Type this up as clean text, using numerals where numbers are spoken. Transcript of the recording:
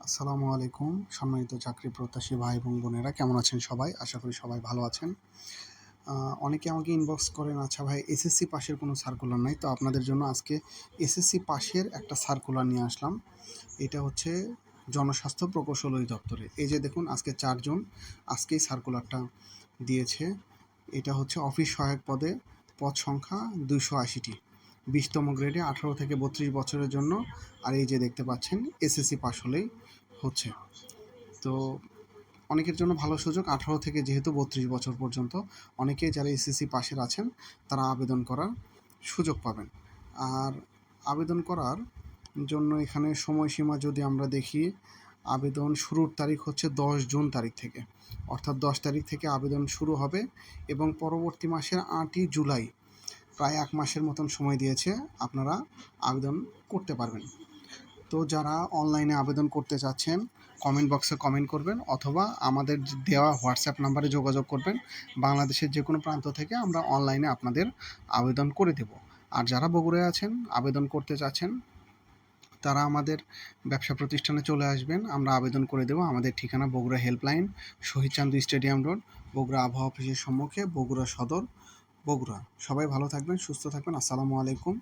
আসসালামু আলাইকুম সম্মানিত চাকরি প্রত্যাশী ভাই এবং বোনেরা কেমন আছেন সবাই? আশা করি সবাই ভালো আছেন। অনেকে আমাকে ইনবক্স করেন, আচ্ছা ভাই এসএসসি পাসের কোনো সার্কুলার নাই। তো আপনাদের জন্য আজকে এসএসসি পাসের একটা সার্কুলার নিয়ে আসলাম। এটা হচ্ছে জনস্বাস্থ্য প্রকৌশল অধিদপ্তরে। এই যে দেখুন আজকে ৪ জুন আজকেই সার্কুলারটা দিয়েছে। এটা হচ্ছে অফিস সহায়ক পদে পদ সংখ্যা ২৮০টি। ২০তম গ্রেডে ১৮ থেকে ৩২ বছরের জন্য। আর এই যে দেখতে পাচ্ছেন এসএসসি পাস হলেই হচ্ছে। তো অনেকের জন্য ভালো সুযোগ ১৮ থেকে যেহেতু ৩২ বছর পর্যন্ত অনেকেই যারা এসএসসি পাশের আছেন তারা আবেদন করার সুযোগ পাবেন। আর আবেদন করার জন্য এখানে সময়সীমা যদি আমরা দেখি, আবেদন শুরুর তারিখ হচ্ছে ১০ জুন তারিখ থেকে, অর্থাৎ ১০ তারিখ থেকে আবেদন শুরু হবে এবং পরবর্তী মাসের ৮ই জুলাই, প্রায় ১ মাসের মতন সময় দিয়েছে, আপনারা আবেদন করতে পারবেন। তো যারা অনলাইনে আবেদন করতে চাচ্ছেন কমেন্ট বক্সে কমেন্ট করবেন অথবা আমাদের দেওয়া হোয়াটসঅ্যাপ নাম্বারে যোগাযোগ করবেন। বাংলাদেশের যে কোনো প্রান্ত থেকে আমরা অনলাইনে আপনাদের আবেদন করে দেব। আর যারা বগুড়ায় আছেন আবেদন করতে চাচ্ছেন তারা আমাদের ব্যবসা প্রতিষ্ঠানে চলে আসবেন, আমরা আবেদন করে দেব। আমাদের ঠিকানা বগুড়া হেল্পলাইন, শহীদ চান্দু স্টেডিয়াম রোড, বগুড়া আবহাওয়া অফিসের সম্মুখে, বগুড়া সদর, বগুড়া। সবাই ভালো থাকবেন, সুস্থ থাকবেন। আসসালামু আলাইকুম।